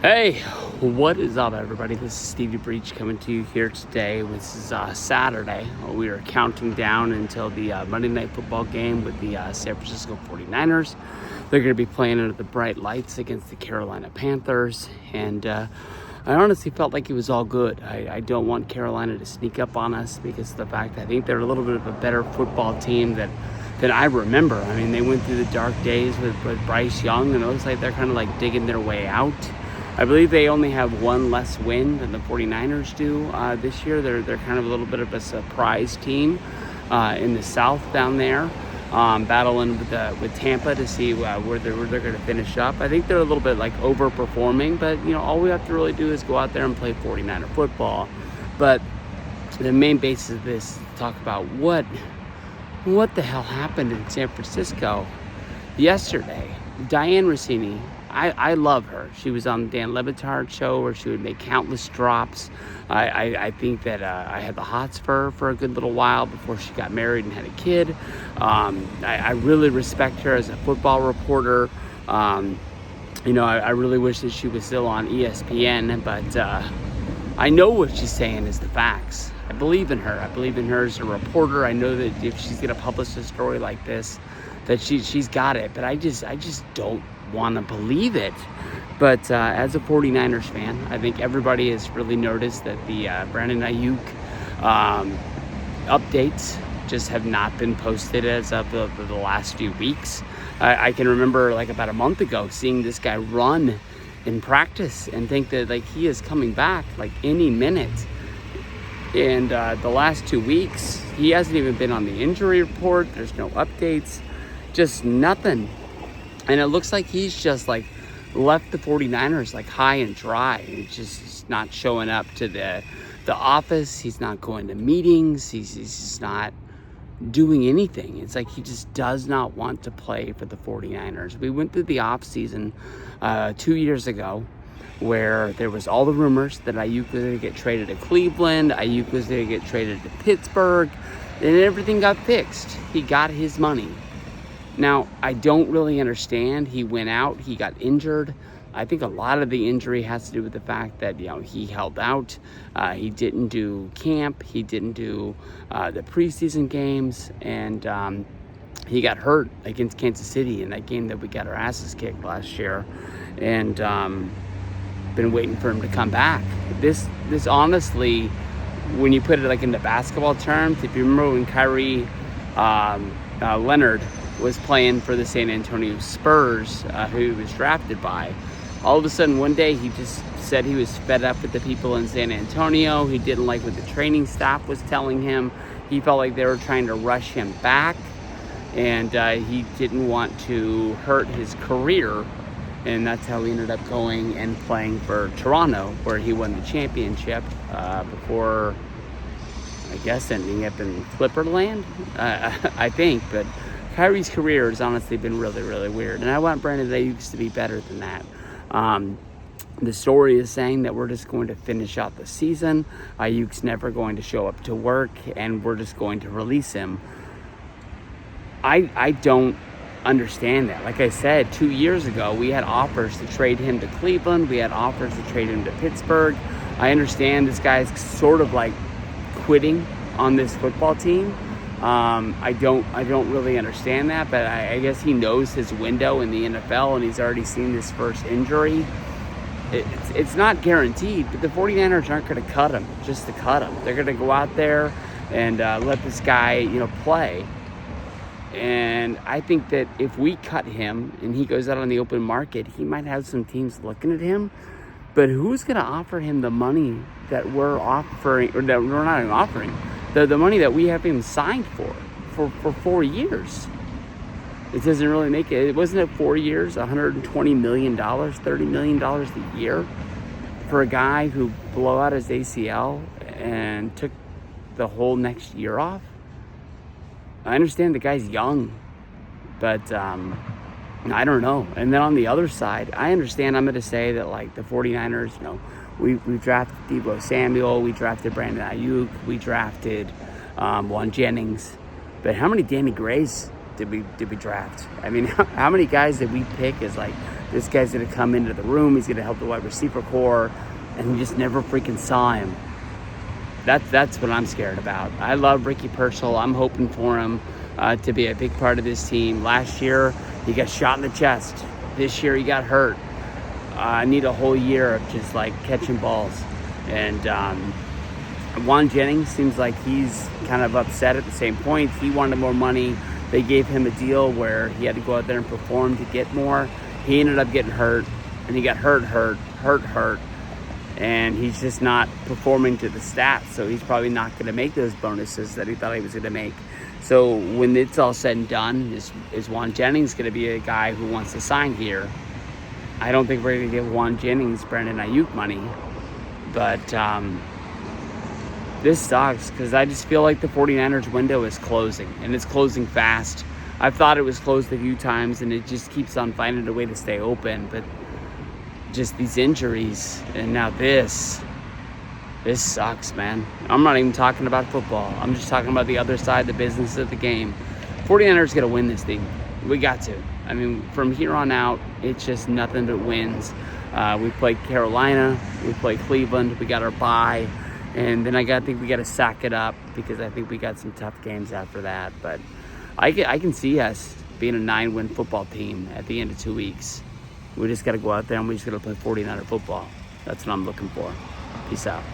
Hey, what is up, everybody? This is Stevie Breach coming to you here today. This is Saturday. We are counting down until the Monday Night Football game with the San Francisco 49ers. They're going to be playing under the bright lights against the Carolina Panthers. And I honestly felt like it was all good. I don't want Carolina to sneak up on us because of the fact that I think they're a little bit of a better football team than I remember. I mean, they went through the dark days with Bryce Young, and it looks like they're kind of like digging their way out. I believe they only have one less win than the 49ers do this year. They're kind of a little bit of a surprise team in the South down there, battling with Tampa to see where they're going to finish up. I think they're a little bit like overperforming, but all we have to really do is go out there and play 49er football. But the main basis of this is to talk about what the hell happened in San Francisco yesterday. Diane Rossini, I love her. She was on the Dan Le Batard show where she would make countless drops. I think that I had the hots for her a good little while before she got married and had a kid. I really respect her as a football reporter. I really wish that she was still on ESPN, but I know what she's saying is the facts. I believe in her. I believe in her as a reporter. I know that if she's going to publish a story like this, that she's got it. But I just don't want to believe it. But as a 49ers fan, I think everybody has really noticed that the Brandon Ayuk updates just have not been posted as of the last few weeks. I can remember like about a month ago seeing this guy run in practice and think that like he is coming back like any minute. And the last 2 weeks, he hasn't even been on the injury report. There's no updates, just nothing. And it looks like he's just like left the 49ers like high and dry. He's just not showing up to the office. He's not going to meetings. He's just not doing anything. It's like he just does not want to play for the 49ers. We went through the offseason 2 years ago where there was all the rumors that Ayuk was going to get traded to Cleveland, Ayuk was going to get traded to Pittsburgh, and everything got fixed. He got his money. Now, I don't really understand. He went out, he got injured. I think a lot of the injury has to do with the fact that, he held out. He didn't do camp. He didn't do the preseason games. And he got hurt against Kansas City in that game that we got our asses kicked last year. And been waiting for him to come back. This honestly, when you put it like into basketball terms, if you remember when Kyrie Leonard was playing for the San Antonio Spurs, who he was drafted by, all of a sudden one day he just said he was fed up with the people in San Antonio. He didn't like what the training staff was telling him. He felt like they were trying to rush him back, and he didn't want to hurt his career. And that's how he ended up going and playing for Toronto, where he won the championship before, I guess, ending up in Clipperland, I think. But Kyrie's career has honestly been really, really weird. And I want Brandon Ayuk to be better than that. The story is saying that we're just going to finish out the season. Ayuk's never going to show up to work, and we're just going to release him. I don't understand that. Like I said, 2 years ago, we had offers to trade him to Cleveland. We had offers to trade him to Pittsburgh. I understand this guy's sort of like quitting on this football team. I don't really understand that, but I guess he knows his window in the NFL, and he's already seen this first injury. It's not guaranteed, but the 49ers aren't going to cut him just to cut him. They're going to go out there and let this guy, play. And I think that if we cut him and he goes out on the open market, he might have some teams looking at him. But who's going to offer him the money that we're offering, or that we're not even offering, the money that we have him signed for 4 years? It doesn't really make it. It wasn't it 4 years, $120 million, $30 million a year for a guy who blew out his ACL and took the whole next year off? I understand the guy's young, but I don't know. And then on the other side, I understand. I'm going to say that like the 49ers, we drafted Deebo Samuel, we drafted Brandon Ayuk, we drafted Juan Jennings. But how many Danny Grays did we draft? I mean, how many guys did we pick as like this guy's going to come into the room, he's going to help the wide receiver core, and we just never freaking saw him. That's what I'm scared about. I love Ricky Pearsall. I'm hoping for him to be a big part of this team. Last year, he got shot in the chest. This year, he got hurt. I need a whole year of just like catching balls. And Juan Jennings seems like he's kind of upset at the same point. He wanted more money. They gave him a deal where he had to go out there and perform to get more. He ended up getting hurt, and he got hurt. And he's just not performing to the stats, so he's probably not going to make those bonuses that he thought he was going to make. So when it's all said and done, is Juan Jennings going to be a guy who wants to sign here? I don't think we're going to give Juan Jennings Brandon Ayuk money, but this sucks because I just feel like the 49ers window is closing, and it's closing fast. I've thought it was closed a few times, and it just keeps on finding a way to stay open, but just these injuries, and now this sucks, man. I'm not even talking about football. I'm just talking about the other side, the business of the game. 49ers got to win this thing. We got to. I mean, from here on out, it's just nothing but wins. We played Carolina, we played Cleveland, we got our bye, and then I think we got to sack it up because I think we got some tough games after that. But I can see us being a 9-win football team at the end of 2 weeks. We just got to go out there and we just got to play 49er football. That's what I'm looking for. Peace out.